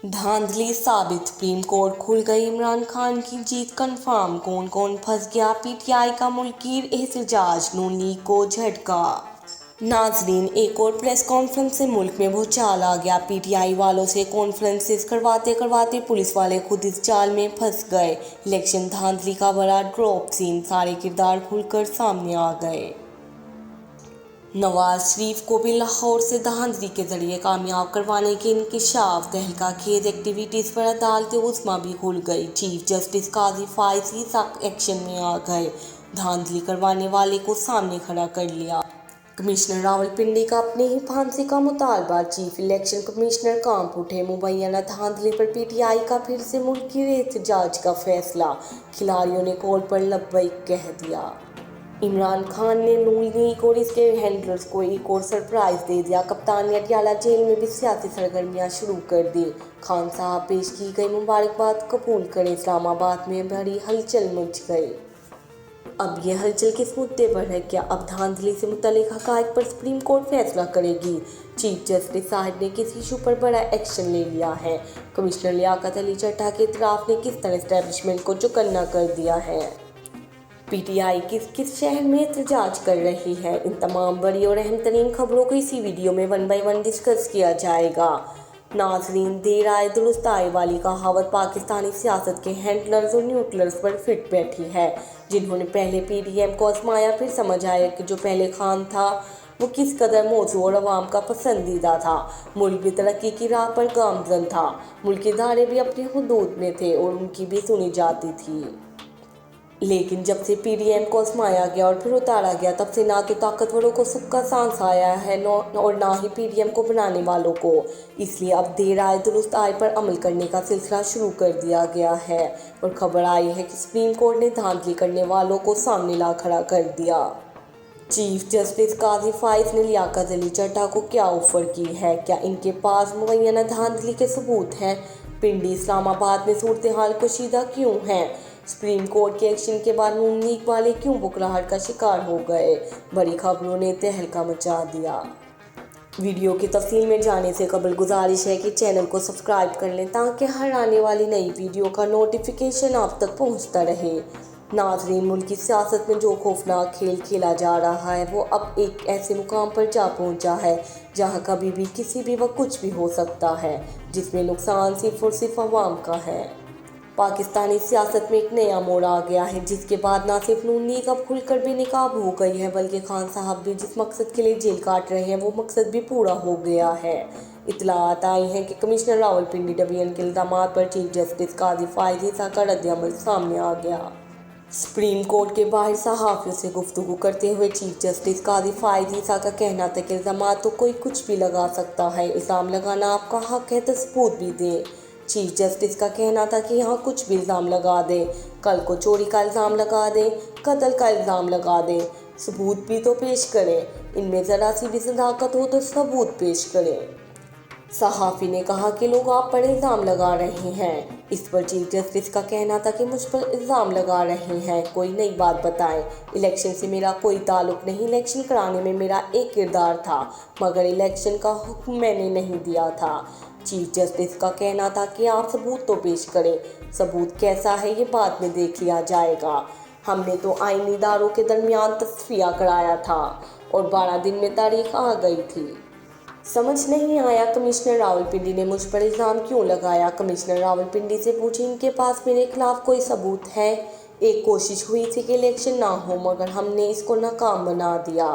धांधली साबित, supreme court खुल गई, इमरान खान की जीत कंफर्म, कौन कौन फंस गया, पीटीआई का मुल्कीर एहतजाज, नून लीग को झटका। नाजरीन, एक और प्रेस कॉन्फ्रेंस से मुल्क में भूचाल आ गया। पीटीआई वालों से कॉन्फ्रेंसेस करवाते करवाते पुलिस वाले खुद इस जाल में फंस गए। इलेक्शन धांधली का बड़ा ड्रॉप सीन, सारे किरदार खुलकर सामने आ गए। नवाज शरीफ को भी लाहौर से धांधली के जरिए कामयाब करवाने के इंकिशाफ, तहलका खेज एक्टिविटीज़ पर अदालत उस्मा भी खुल गई। चीफ जस्टिस काजी फायसी सख्त एक्शन में आ गए, धांधली करवाने वाले को सामने खड़ा कर लिया। कमिश्नर रावलपिंडी का अपने ही फांसी का मुतालबा, चीफ इलेक्शन कमिश्नर कांप उठे। मुबैना धांधली पर पीटीआई का फिर से मुल्की एहतजाज का फैसला, खिलाड़ियों ने कॉल पर लब्बैक कह दिया। इमरान खान ने नून लीग और इसके हैंडलर्स को एक और सरप्राइज दे दिया। कप्तान ने अडयाला जेल में भी सियासी सरगर्मियां शुरू कर दी। खान साहब पेश की गई मुबारकबाद कबूल करें, इस्लामाबाद में बड़ी हलचल मच गई। अब ये हलचल किस मुद्दे पर है? क्या अब धांधली से मुतल्लिक हक़ाइक़ पर सुप्रीम कोर्ट फैसला करेगी? चीफ जस्टिस साहब ने किस इशू पर बड़ा एक्शन ले लिया है? कमिश्नर लियाकत अली चड्ढा के इतराफ़ ने किस तरह एस्टेब्लिशमेंट को चौकन्ना कर दिया है? पीटीआई किस किस शहर में एहतजाज कर रही है? इन तमाम बड़ी और अहम तरीन खबरों को इसी वीडियो में 1 बाय 1 डिस्कस किया जाएगा। नाजरीन, देर आए दुरुस्त आए वाली कहावत पाकिस्तानी सियासत के हैंडलर्स और न्यूट्रल्स पर फिट बैठी है। जिन्होंने पहले पीडीएम को आजमाया, फिर समझ आया कि जो पहले खान था वो किस कदर मौजू और अवाम का पसंदीदा था। मुल्क भी तरक्की की राह पर गामजन था, मुल्क के इदारे भी अपने हुदूद में थे और उनकी भी सुनी जाती थी। लेकिन जब से पीडीएम को आजमाया गया और फिर उतारा गया, तब से ना तो ताकतवरों को सुख का सांस आया है और ना ही पीडीएम को बनाने वालों को। इसलिए अब देर आए दुरुस्त आए पर अमल करने का सिलसिला शुरू कर दिया गया है और खबर आई है कि सुप्रीम कोर्ट ने धांधली करने वालों को सामने ला खड़ा कर दिया। चीफ जस्टिस काजी फाइज ने लियाकत अली चड्ढा को क्या ऑफर की है? क्या इनके पास मुबैना धांधली के सबूत हैं? पिंडी इस्लामाबाद में सूरत हाल कशीदा क्यों है? सुप्रीम कोर्ट के एक्शन के बाद नून लीग वाले क्यों बुखराहट का शिकार हो गए? बड़ी खबरों ने तहलका मचा दिया। वीडियो की तफसील में जाने से कबल गुजारिश है कि चैनल को सब्सक्राइब कर लें ताकि हर आने वाली नई वीडियो का नोटिफिकेशन आप तक पहुंचता रहे। नाजरीन, मुल्क की सियासत में जो खौफनाक खेल खेला जा रहा है वो अब एक ऐसे मुकाम पर जा पहुंचा है जहां कभी भी किसी भी वक्त कुछ भी हो सकता है, जिसमें नुकसान सिर्फ और सिर्फ अवाम का है। पाकिस्तानी सियासत में एक नया मोड़ आ गया है, जिसके बाद ना सिर्फ नून लीग अब खुलकर बेनकाब हो गई है, बल्कि खान साहब भी जिस मकसद के लिए जेल काट रहे हैं वो मकसद भी पूरा हो गया है। इतलात आई हैं कि कमिश्नर रावलपिंडी डिवीजन के इल्ज़ामात पर चीफ जस्टिस काजी फायसी का रद्द-ए-अमल सामने आ गया। सुप्रीम कोर्ट के बाहर सहाफ़ियों से गुफ्तगू करते हुए चीफ जस्टिस काजी फायसी का कहना था कि इल्ज़ामात तो कोई कुछ भी लगा सकता है, इल्ज़ाम लगाना आपका हक है तो सबूत भी दें। चीफ जस्टिस का कहना था कि यहाँ कुछ भी इल्ज़ाम लगा दें, कल को चोरी का इल्ज़ाम लगा दें, कत्ल का इल्ज़ाम लगा दें, सबूत भी तो पेश करें, इनमें ज़रा सी भी सदाकत हो तो सबूत पेश करें। सहाफ़ी ने कहा कि लोग आप पर इल्ज़ाम लगा रहे हैं। इस पर चीफ जस्टिस का कहना था कि मुझ पर इल्ज़ाम लगा रहे हैं, कोई नई बात बताएं। इलेक्शन से मेरा कोई ताल्लुक़ नहीं, इलेक्शन कराने में मेरा एक किरदार था, मगर इलेक्शन का हुक्म मैंने नहीं दिया था। चीफ जस्टिस का कहना था कि आप सबूत तो पेश करें, सबूत कैसा है ये बाद में देख लिया जाएगा। हमने तो आईनी इदारों के दरमियान तस्फिया कराया था और 12 दिन में तारीख आ गई थी। समझ नहीं आया कमिश्नर रावलपिंडी ने मुझ पर इल्ज़ाम क्यों लगाया। कमिश्नर रावलपिंडी से पूछे, इनके पास मेरे खिलाफ कोई सबूत है? एक कोशिश हुई थी कि इलेक्शन ना हो, मगर हमने इसको नाकाम बना दिया।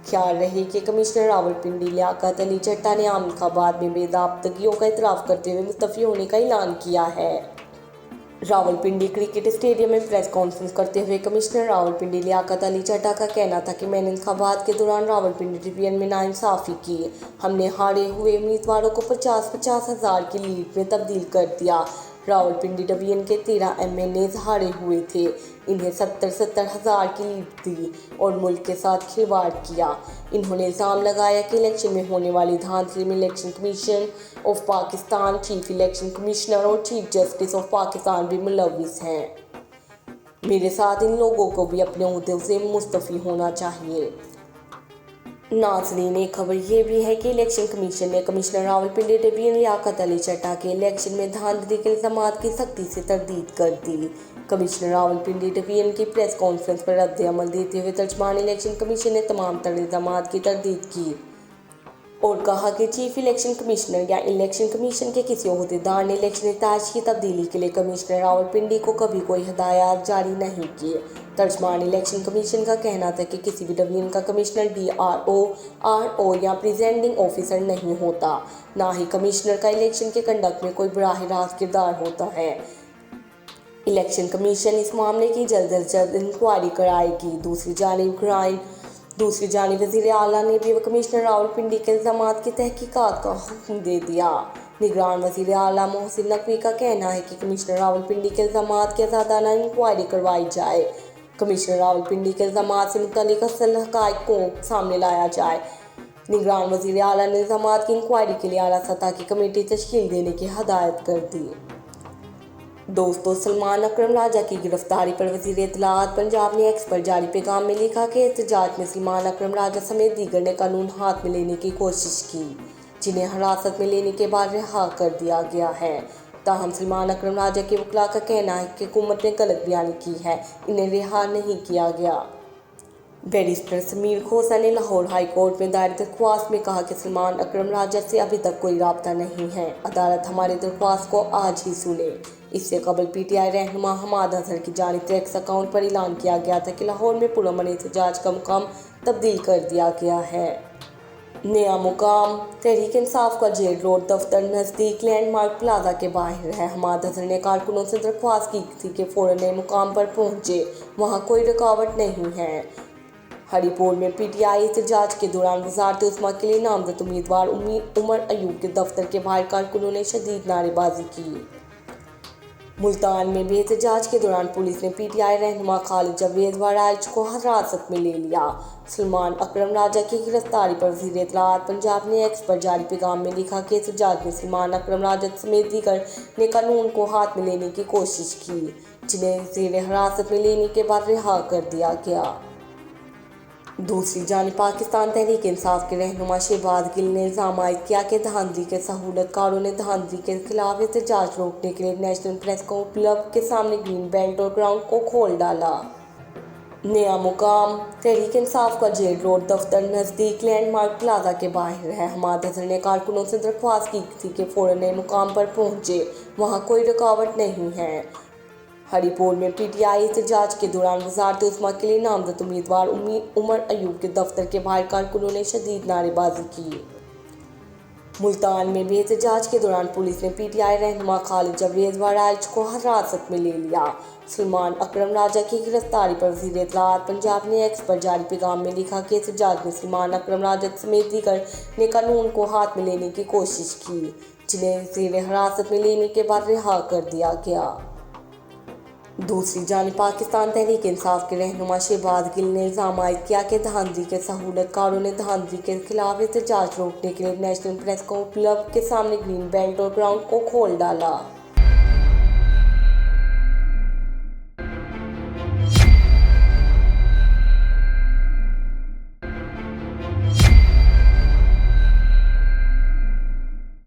ख्याल रहे कि कमिश्नर रावलपिंडी लियाकत अली चड्ढा ने आमिनाबाद में बेदाब्तगियों का इतराफ़ करते हुए मुस्तफ़ी होने का ऐलान किया है। रावलपिंडी क्रिकेट स्टेडियम में प्रेस कॉन्फ्रेंस करते हुए कमिश्नर रावलपिंडी लियाकत अली चड्ढा का कहना था कि मैंने इंतखाबात के दौरान रावलपिंडी डिवीजन में नाइंसाफ़ी की। हमने हारे हुए उम्मीदवारों को 50-50 हज़ार की लीड में तब्दील कर दिया। रावलपिंडी डिवीजन के 13 MNAs हारे हुए थे, इन्हें 70-70 हज़ार की लीड दी और मुल्क के साथ खिलवाड़ किया। इन्होंने इल्ज़ाम लगाया कि इलेक्शन में होने वाली धांधली में election commission of Pakistan, chief election commissioner और चीफ जस्टिस ऑफ पाकिस्तान भी मुलव्विस हैं। मेरे साथ इन लोगों को भी अपने ओहदे से मुस्तफ़ी होना चाहिए। नाजरीन, एक खबर ये भी है कि इलेक्शन कमीशन ने कमिश्नर रावलपिंडी डिवीजन लियाकत अली चड्ढा के इलेक्शन में धांधली के इल्जामात की सख्ती से तरदीद कर दी। कमिश्नर रावलपिंडी डिवीजन की प्रेस कॉन्फ्रेंस पर रद्द अमल देते हुए तर्जमान इलेक्शन कमीशन ने तमाम तर इल्जामात की तरदीद की और कहा कि चीफ इलेक्शन कमिश्नर या इलेक्शन कमीशन के किसी ओहदेदार ने इलेक्शन नताज की तब्दीली के लिए कमिश्नर रावलपिंडी को कभी कोई हिदायत जारी नहीं की। तर्जमान इलेक्शन कमीशन का कहना था कि किसी भी डिवीजन का कमिश्नर DRO, RO या प्रिजाइडिंग ऑफिसर नहीं होता, ना ही कमिश्नर का इलेक्शन के कंडक्ट में कोई बराह रास्त किरदार होता है। इलेक्शन कमीशन इस मामले की जल्द अज जल्द इंक्वायरी कराएगी। दूसरी जानिब वज़ीर आला ने भी कमिश्नर रावलपिंडी के इल्ज़ामात की तहकीकात का हुक्म दे दिया। निगरान वज़ीर आला मोहसिन नकवी का कहना है कि कमिश्नर रावलपिंडी के इल्ज़ामात की आज़ादाना इंक्वायरी करवाई जाए। कमिश्नर रावलपिंडी के इल्ज़ामात से मुतल्लिक़ असल हक़ाइक़ को सामने लाया जाए। निगरान वज़ीर आला ने इल्ज़ामात की इंक्वायरी के लिए आला सतह की कमेटी तश्कील देने की हदायत कर दी। दोस्तों, सलमान अकरम राजा की गिरफ्तारी पर वज़ीर इत्तलाआत पंजाब ने एक्स पर जारी पैगाम में लिखा कि एहतजाज में सलमान अकरम राजा समेत दीगर ने कानून हाथ में लेने की कोशिश की, जिन्हें हिरासत में लेने के बाद रिहा कर दिया गया है। ताहम सलमान अकरम राजा के वकील का कहना है कि हुकूमत ने गलत बयानी की है, इन्हें रिहा नहीं किया गया। बैरिस्टर समीर खोसा ने लाहौर हाई कोर्ट में दायर दरख्वास्त में कहा कि सलमान अकरम राजा से अभी तक कोई राब्ता नहीं है, अदालत हमारी दरख्वास्त को आज ही सुने। इससे कबल PTI रहनुमा हमाद अजहर की जानिब से एक्स अकाउंट पर ऐलान किया गया था कि लाहौर में पुरअमन एहतजाज का मुकाम तब्दील कर दिया गया है। नया मुकाम तहरीक इंसाफ का जेल रोड दफ्तर नज़दीक लैंडमार्क प्लाजा के बाहर है। हमाद अजहर ने कारकुनों से दरख्वास्त की थी कि फ़ौरन नए मुकाम पर पहुँचे, वहाँ कोई रुकावट नहीं है। हरिपुर में PTI एहतजाज के दौरान वज़ारत उस्मा के लिए नामजद उम्मीदवार उमर अयूब के दफ्तर के बाहर कारकुनों ने शदीद नारेबाजी की। मुल्तान में भी एहतजाज के दौरान पुलिस ने PTI रहनुमा खालिद जावेद वाराइच को हिरासत में ले लिया। सलमान अकरम राजा की गिरफ्तारी पर वज़ीर इत्तलाआत पंजाब ने एक्स पर जारी पैगाम में लिखा कि एहतजाज में सलमान अकरम राजा समेत दीगर ने कानून को हाथ में लेने की कोशिश की, जिन्हें ज़ेर हिरासत में लेने के बाद रिहा कर दिया गया। दूसरी जानिब पाकिस्तान तहरीक इंसाफ के रहनुमा शहबाज गिल ने इल्ज़ाम आयद किया कि धांधली के सहूलतकारों ने धांधली के खिलाफ एहतजाज रोकने के लिए नेशनल प्रेस क्लब के सामने ग्रीन बेल्ट और ग्राउंड को खोल डाला। नया मुकाम तहरीक इंसाफ का जेल रोड दफ्तर नज़दीक लैंडमार्क प्लाजा के बाहर है। हमाद अजहर ने कारकुनों से दरख्वास्त की थी कि फ़ौरन नए मुकाम पर पहुँचे, वहाँ कोई रुकावट नहीं है। हरिपुर में PTI एहतजाज के दौरान वज़ारत उस्मा के लिए नामजद उम्मीदवार उमर अयूब के दफ्तर के बाहर कारकुनों ने शदीद नारेबाजी की। मुल्तान में भी एहतजाज के दौरान पुलिस ने PTI रहनुमा खालिद जावेद वाराइच को हिरासत में ले लिया। सलमान अकरम राजा की गिरफ्तारी पर वज़ीर इत्तलाआत पंजाब ने एक्स पर जारी पैगाम में लिखा कि एहतजाज में सलमान अकरम राजा समेत दीगर ने कानून को हाथ में लेने की कोशिश की, जिन्हें ज़ेर हिरासत में लेने के बाद रिहा कर दिया गया। दूसरी जानिब पाकिस्तान तहरीक इंसाफ के रहनुमा शहबाज गिल ने इल्ज़ाम आयद किया कि धांधली के सहूलतकारों ने धांधली के खिलाफ एहतजाज रोकने के लिए नेशनल प्रेस क्लब के सामने ग्रीन बेल्ट और ग्राउंड को खोल डाला।